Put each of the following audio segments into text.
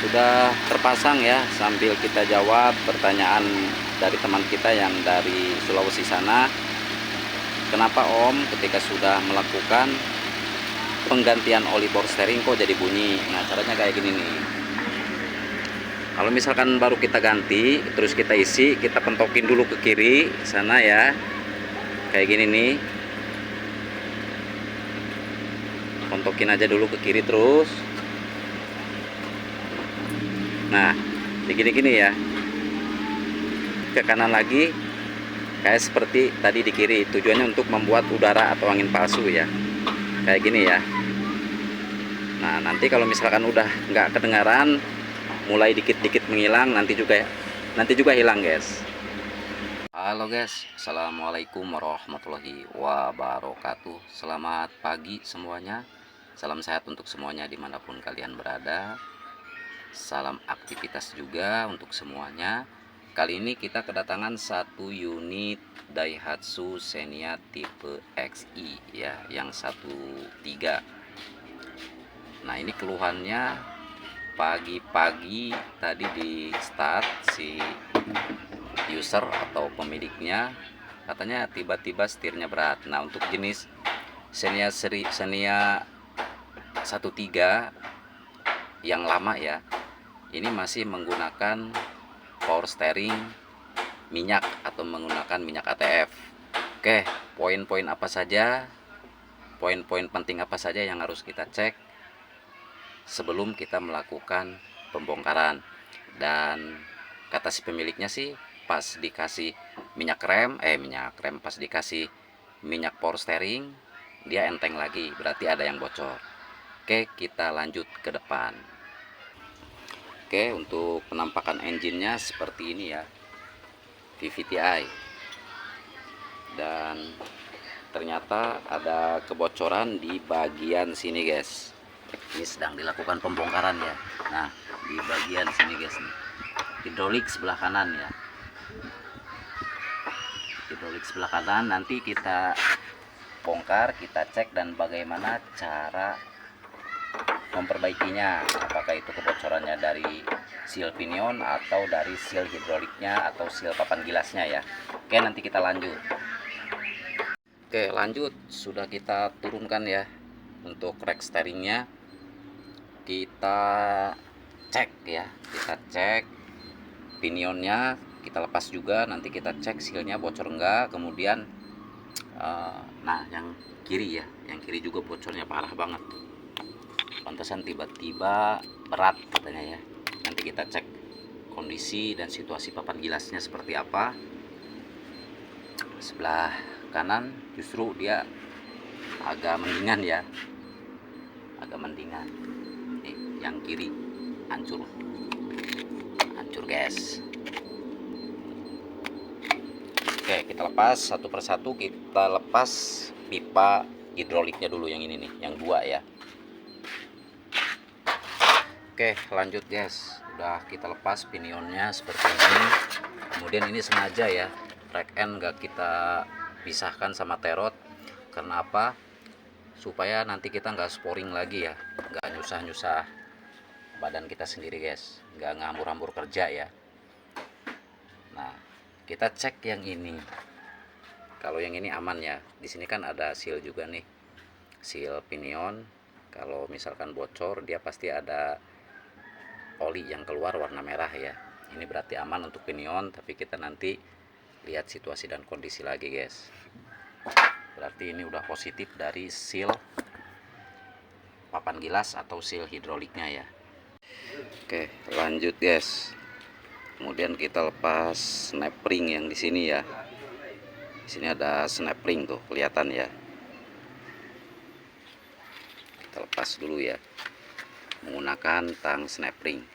sudah terpasang ya, sambil kita jawab pertanyaan dari teman kita yang dari Sulawesi sana. Kenapa Om ketika sudah melakukan penggantian oli power steering kok jadi bunyi? Nah, caranya kayak gini nih. Kalau misalkan baru kita ganti, terus kita isi, kita pentokin dulu ke kiri sana ya. Kayak gini nih. Pentokin aja dulu ke kiri terus. Nah, gini-gini ya. Ke kanan lagi, kayak seperti tadi di kiri. Tujuannya untuk membuat udara atau angin palsu ya. Kayak gini ya. Nah, nanti kalau misalkan udah nggak kedengaran, mulai dikit-dikit menghilang, nanti juga hilang guys. Halo guys, assalamualaikum warahmatullahi wabarakatuh. Selamat pagi semuanya. Salam sehat untuk semuanya dimanapun kalian berada. Salam aktivitas juga untuk semuanya. Kali ini kita kedatangan satu unit Daihatsu Xenia tipe XI ya, yang 13. Nah, ini keluhannya pagi-pagi tadi di start si user atau pemiliknya, katanya tiba-tiba setirnya berat. Nah, untuk jenis Xenia 13 yang lama ya, ini masih menggunakan power steering minyak atau menggunakan minyak ATF. Oke, poin-poin apa saja, poin-poin penting apa saja yang harus kita cek sebelum kita melakukan pembongkaran. Dan kata si pemiliknya sih, pas dikasih minyak rem, pas dikasih minyak power steering dia enteng lagi, berarti ada yang bocor. Oke, kita lanjut ke depan. Oke, untuk penampakan engine-nya seperti ini ya, VVTi. Dan ternyata ada kebocoran di bagian sini guys. Ini sedang dilakukan pembongkaran ya. Nah, di bagian sini guys nih, hidrolik sebelah kanan ya, hidrolik sebelah kanan. Nanti kita bongkar, kita cek dan bagaimana cara memperbaikinya, apakah itu kebocorannya dari seal pinion atau dari seal hidroliknya atau seal papan gilasnya ya. Oke, nanti kita lanjut. Oke, lanjut, sudah kita turunkan ya. Untuk rack steeringnya kita cek ya, kita cek pinionnya, kita lepas juga, nanti kita cek sealnya bocor enggak. Kemudian nah yang kiri ya, yang kiri juga bocornya parah banget, pantesan tiba-tiba berat katanya ya. Nanti kita cek kondisi dan situasi papan gilasnya seperti apa. Sebelah kanan justru dia agak mendingan ya, agak mendingan. Nih, yang kiri hancur guys. Oke, kita lepas satu persatu. Kita lepas pipa hidroliknya dulu, yang ini nih, yang 2 ya. Oke, lanjut guys. Udah kita lepas pinionnya seperti ini. Kemudian ini sengaja ya, rack end gak kita pisahkan sama terot. Karena apa? Supaya nanti kita nggak sporing lagi ya, nggak nyusah-nyusah badan kita sendiri guys, nggak ngambur-hambur kerja ya. Nah, kita cek yang ini. Kalau yang ini aman ya. Di sini kan ada seal juga nih, seal pinion. Kalau misalkan bocor, dia pasti ada oli yang keluar warna merah ya. Ini berarti aman untuk pinion, tapi kita nanti lihat situasi dan kondisi lagi guys. Berarti ini udah positif dari seal papan gilas atau seal hidroliknya ya. Oke, lanjut guys. Kemudian kita lepas snap ring yang di sini ya. Di sini ada snap ring tuh, kelihatan ya. Kita lepas dulu ya, menggunakan tang snap ring.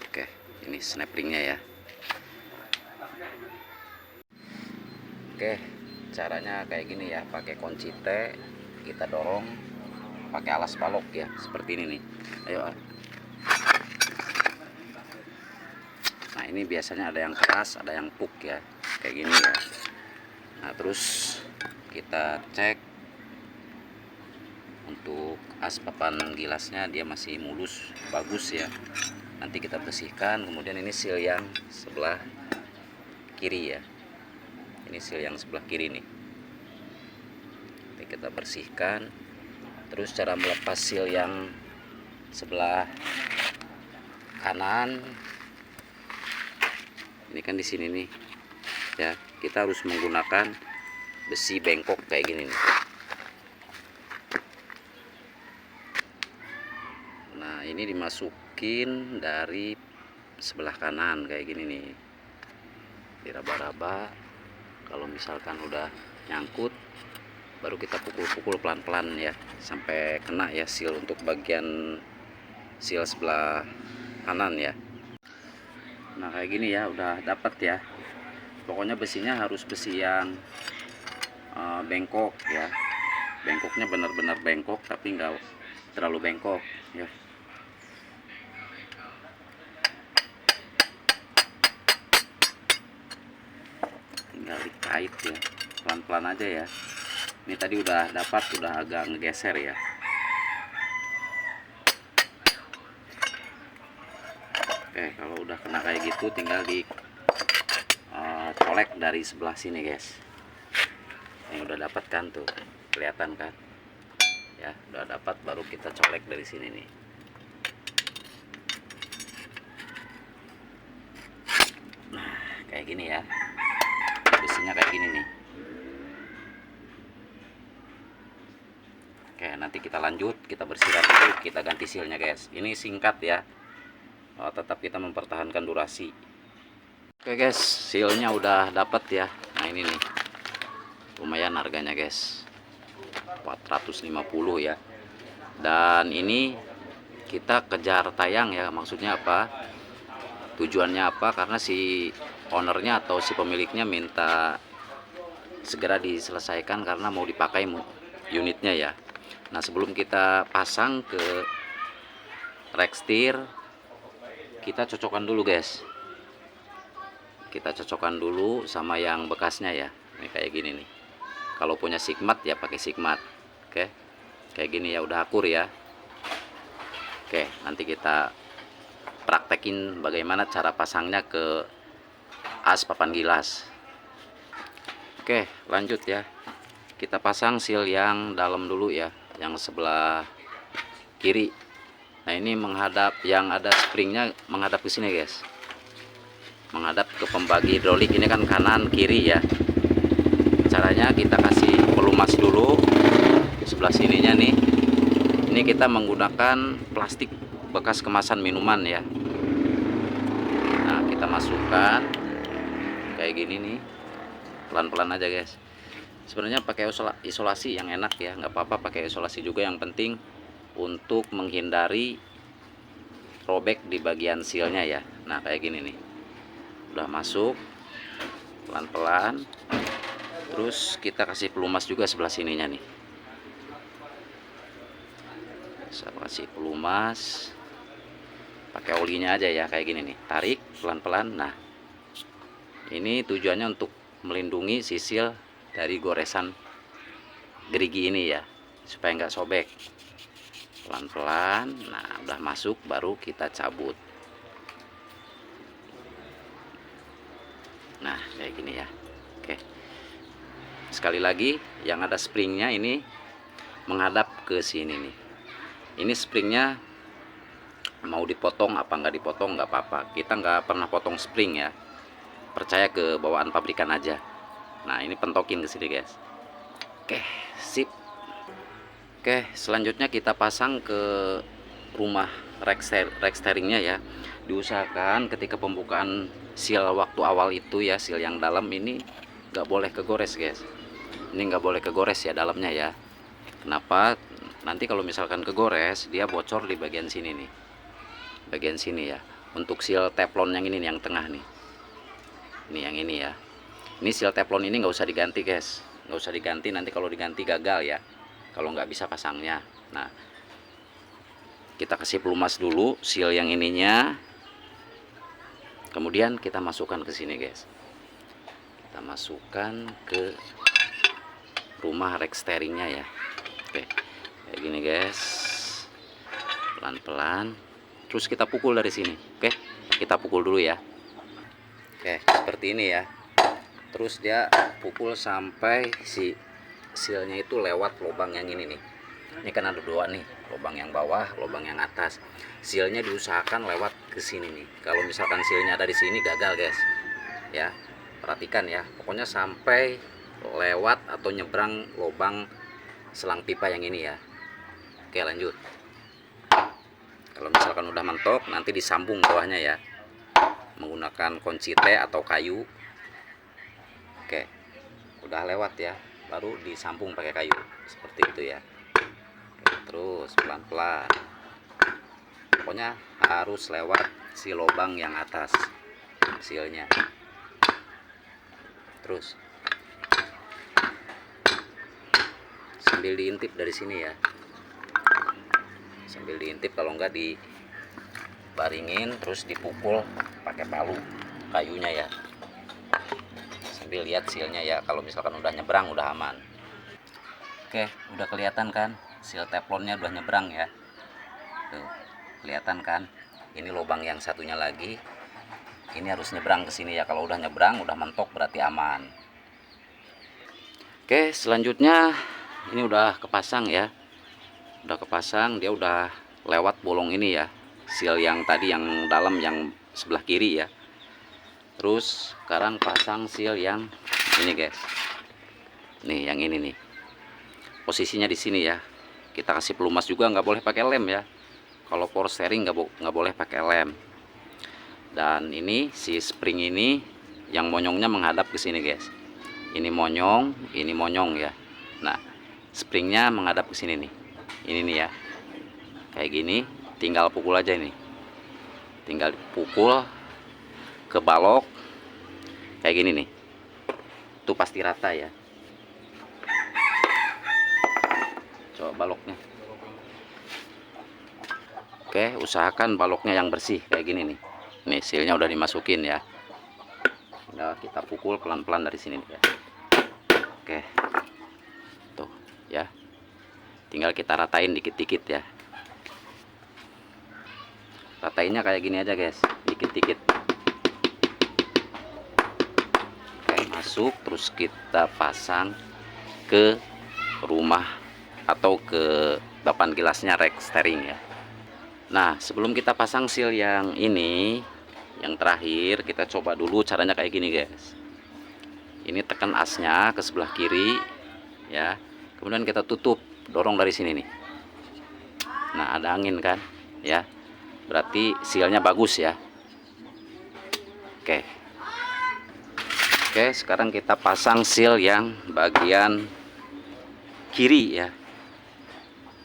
Oke, ini snap ringnya ya. Oke, caranya kayak gini ya, pakai kunci T, kita dorong pakai alas balok ya, seperti ini nih. Ayo. Nah, ini biasanya ada yang keras, ada yang empuk ya, kayak gini ya. Nah, Terus kita cek untuk as papan gilasnya, dia masih mulus, bagus ya. Nanti kita bersihkan. Kemudian ini seal yang sebelah kiri ya, ini seal yang sebelah kiri nih. Nanti kita bersihkan. Terus cara melepas seal yang sebelah kanan, ini kan di sini nih ya, kita harus menggunakan besi bengkok kayak gini nih. Nah, ini dimasukin dari sebelah kanan kayak gini nih, diraba-raba. Kalau misalkan udah nyangkut, baru kita pukul-pukul pelan-pelan ya, sampai kena ya seal untuk bagian seal sebelah kanan ya. Nah, kayak gini ya, udah dapat ya. Pokoknya besinya harus besi yang bengkok ya, bengkoknya benar-benar bengkok tapi nggak terlalu bengkok ya. Tinggal dikait ya, pelan-pelan aja ya. Ini tadi udah dapat, udah agak ngegeser ya. Oke, kalau udah kena kayak gitu tinggal di colek dari sebelah sini guys. Ini udah dapat kan tuh, kelihatan kan ya, udah dapat, baru kita colek dari sini nih. Nah, kayak gini ya, besinya kayak gini nih. Oke, nanti kita lanjut, kita bersihkan dulu, kita ganti sealnya guys. Ini singkat ya, tetap kita mempertahankan durasi. Oke guys, sealnya udah dapat ya. Nah, ini nih, lumayan harganya guys, 450 ya. Dan ini kita kejar tayang ya, maksudnya apa, tujuannya apa, karena si ownernya atau si pemiliknya minta segera diselesaikan karena mau dipakai unitnya ya. Nah, sebelum kita pasang ke Rextir, kita cocokkan dulu guys, kita cocokkan dulu sama yang bekasnya ya. Ini kayak gini nih, kalau punya Sigmat ya pakai Sigmat. Oke, kayak gini ya, udah akur ya. Oke, nanti kita praktekin bagaimana cara pasangnya ke as papan gilas. Oke, lanjut ya, kita pasang seal yang dalam dulu ya, yang sebelah kiri. Nah, ini menghadap, yang ada springnya menghadap ke sini guys, menghadap ke pembagi hidrolik. Ini kan kanan kiri ya. Caranya kita kasih pelumas dulu sebelah sininya nih. Ini kita menggunakan plastik bekas kemasan minuman ya. Nah, kita masukkan kayak gini nih, pelan-pelan aja guys. Sebenarnya pakai isolasi yang enak ya, nggak apa-apa pakai isolasi juga, yang penting untuk menghindari robek di bagian sealnya ya. Nah, kayak gini nih, udah masuk pelan-pelan. Terus kita kasih pelumas juga sebelah sininya nih, saya kasih pelumas pakai olinya aja ya, kayak gini nih, tarik pelan-pelan. Nah, ini tujuannya untuk melindungi sisil dari goresan gerigi ini ya, supaya nggak sobek. Pelan-pelan. Nah, udah masuk, baru kita cabut. Nah, kayak gini ya. Oke, sekali lagi, yang ada springnya ini menghadap ke sini nih. Ini springnya mau dipotong apa nggak dipotong nggak apa-apa, kita nggak pernah potong spring ya, percaya ke bawaan pabrikan aja. Nah, ini pentokin ke sini guys. Oke, sip. Oke, selanjutnya kita pasang ke rumah Rexteringnya ya. Diusahakan ketika pembukaan seal waktu awal itu ya, seal yang dalam ini nggak boleh kegores guys. Ini nggak boleh kegores ya dalamnya ya. Kenapa? Nanti kalau misalkan kegores, dia bocor di bagian sini nih, bagian sini ya. Untuk seal teflon yang ini nih, yang tengah nih, ini yang ini ya. Ini seal teflon ini nggak usah diganti guys, nggak usah diganti. Nanti kalau diganti gagal ya, kalau nggak bisa pasangnya. Nah, kita kasih pelumas dulu seal yang ininya, kemudian kita masukkan ke sini guys. Kita masukkan ke rumah rek steeringnya ya. Oke, kayak gini guys, pelan-pelan. Terus kita pukul dari sini. Oke, kita pukul dulu ya. Oke, seperti ini ya. Terus dia pukul sampai si sealnya itu lewat lubang yang ini nih. Ini kan ada dua nih, lubang yang bawah, lubang yang atas. Sealnya diusahakan lewat ke sini nih. Kalau misalkan sealnya ada di sini gagal guys. Ya, perhatikan ya. Pokoknya sampai lewat atau nyebrang lubang selang pipa yang ini ya. Oke, lanjut. Kalau misalkan udah mentok, nanti disambung bawahnya ya, menggunakan kunci T atau kayu. Oke, udah lewat ya, baru disambung pakai kayu seperti itu ya. Oke, terus pelan-pelan, pokoknya harus lewat si lubang yang atas sealnya. Terus sambil diintip dari sini ya, sambil diintip, kalau enggak dibaringin terus dipukul pakai palu kayunya ya, sambil lihat sealnya ya. Kalau misalkan udah nyebrang udah aman. Oke, udah kelihatan kan seal teflonnya udah nyebrang ya. Tuh, kelihatan kan, ini lubang yang satunya lagi ini harus nyebrang ke sini ya. Kalau udah nyebrang udah mentok berarti aman. Oke, selanjutnya ini udah kepasang ya, udah kepasang, dia udah lewat bolong ini ya, seal yang tadi yang dalam yang sebelah kiri ya. Terus sekarang pasang seal yang ini guys, nih yang ini nih, posisinya di sini ya. Kita kasih pelumas juga, nggak boleh pakai lem ya. Kalau power steering nggak boleh pakai lem. Dan ini si spring ini yang monyongnya menghadap ke sini guys. Ini monyong ya. Nah, springnya menghadap ke sini nih. Ini nih ya, kayak gini. Tinggal pukul aja ini, tinggal pukul ke balok kayak gini nih. Itu pasti rata ya. Coba baloknya. Oke, usahakan baloknya yang bersih kayak gini nih. Nih sealnya udah dimasukin ya. Tinggal kita pukul pelan-pelan dari sini ya. Oke, tuh ya, tinggal kita ratain dikit-dikit ya. Ratainnya kayak gini aja guys, dikit-dikit. Oke, masuk. Terus kita pasang ke rumah atau ke papan gelasnya rek steering ya. Nah, sebelum kita pasang seal yang ini, yang terakhir, kita coba dulu caranya kayak gini guys. Ini tekan asnya ke sebelah kiri ya, kemudian kita tutup, dorong dari sini nih. Nah, ada angin kan ya, berarti sealnya bagus ya. Oke, sekarang kita pasang seal yang bagian kiri ya.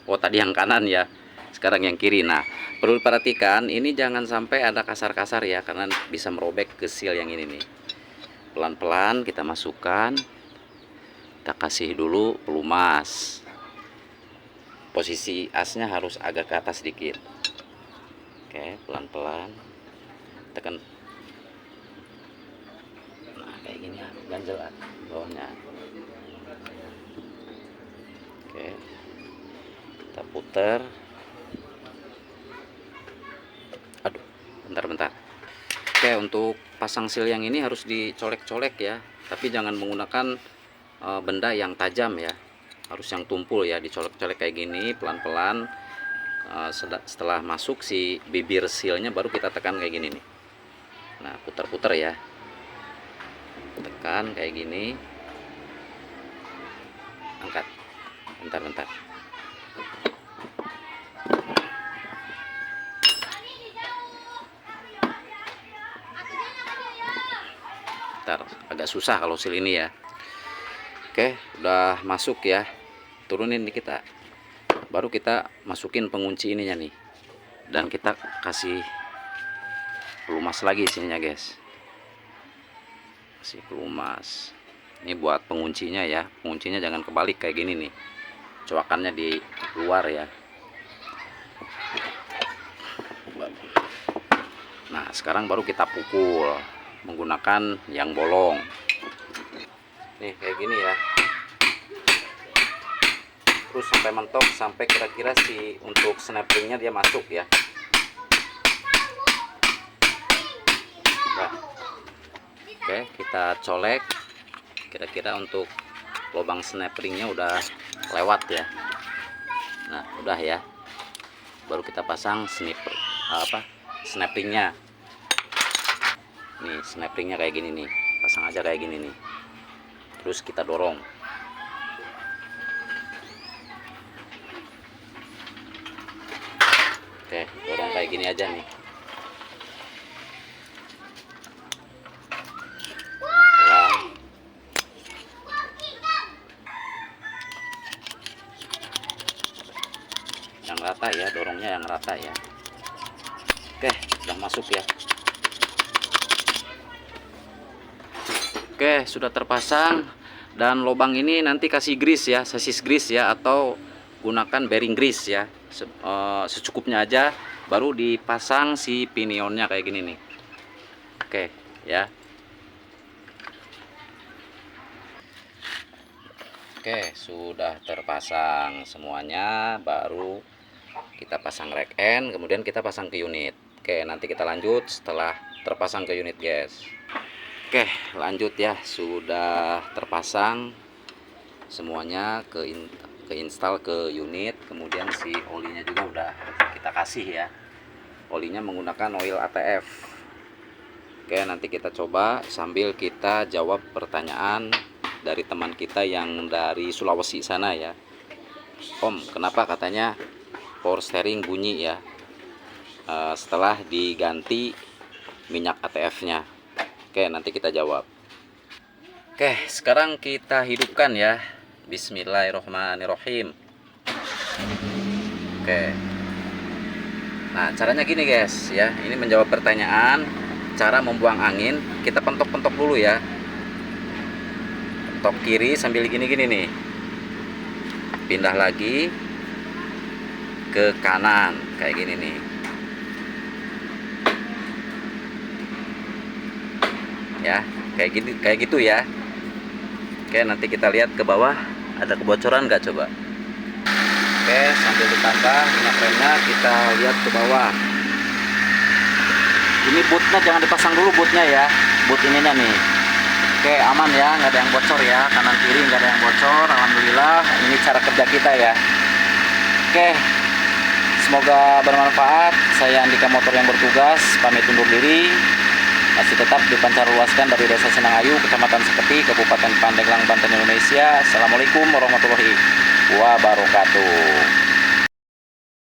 Oh, tadi yang kanan ya, sekarang yang kiri. Nah, perlu diperhatikan ini jangan sampai ada kasar-kasar ya, karena bisa merobek ke seal yang ini nih. Pelan-pelan kita masukkan, kita kasih dulu pelumas. Posisi asnya harus agak ke atas sedikit. Oke, pelan-pelan tekan. Nah, kayak gini ya, ganjel bawahnya. Oke, kita putar. Aduh, bentar. Oke, untuk pasang seal yang ini harus dicolek-colek ya, tapi jangan menggunakan benda yang tajam ya, harus yang tumpul ya. Dicolek-colek kayak gini pelan-pelan. Setelah masuk si bibir sealnya baru kita tekan kayak gini nih. Nah, putar-putar ya, tekan kayak gini, angkat. Bentar. Agak susah kalau seal ini ya. Oke, udah masuk ya, turunin nih kita, baru kita masukin pengunci ininya nih, dan kita kasih pelumas lagi sininya guys. Kasih pelumas ini buat penguncinya ya. Penguncinya jangan kebalik kayak gini nih, coakannya di luar ya. Nah, sekarang baru kita pukul menggunakan yang bolong nih kayak gini ya. terus sampai mentok, sampai kira-kira si untuk snap ringnya dia masuk ya. Nah, oke, kita colek kira-kira untuk lubang snap ringnya udah lewat ya. Nah udah ya, baru kita pasang snap ringnya. Nih snap ringnya kayak gini nih, pasang aja kayak gini nih, terus kita dorong. Oke, dorong kayak gini aja nih. Yang rata ya, dorongnya yang rata ya. Oke, udah masuk ya. Oke, sudah terpasang. Dan lubang ini nanti kasih grease ya, sasis grease ya, atau gunakan bearing grease ya. Secukupnya aja, baru dipasang si pinionnya kayak gini nih. Oke ya. Oke, sudah terpasang semuanya, baru kita pasang rack end, kemudian kita pasang ke unit. Oke, nanti kita lanjut setelah terpasang ke unit, guys. Oke, lanjut ya, sudah terpasang semuanya ke install ke unit, kemudian si olinya juga udah kita kasih ya. Olinya menggunakan oil ATF. Oke, nanti kita coba sambil kita jawab pertanyaan dari teman kita yang dari Sulawesi sana ya. Om, kenapa katanya power steering bunyi ya setelah diganti minyak ATF-nya? Oke, nanti kita jawab. Oke, sekarang kita hidupkan ya. Bismillahirrohmanirrohim. Oke. Nah, caranya gini guys ya. Ini menjawab pertanyaan. Cara membuang angin, kita pentok-pentok dulu ya. Pentok kiri sambil gini-gini nih. Pindah lagi ke kanan kayak gini nih ya, kayak gitu ya. Oke, nanti kita lihat ke bawah ada kebocoran nggak coba. Oke, sambil ditambah minyak remnya, kita lihat ke bawah. Ini bootnya jangan dipasang dulu, bootnya ya, boot ininya nih. Oke, aman ya, nggak ada yang bocor ya, kanan kiri nggak ada yang bocor, alhamdulillah. Ini cara kerja kita ya. Oke, semoga bermanfaat. Saya Andika Motor yang bertugas, pamit undur diri. Masih tetap dipancarluaskan dari Desa Senangayu, Kecamatan Seketi, Kabupaten Pandeglang, Banten, Indonesia. Assalamualaikum warahmatullahi wabarakatuh.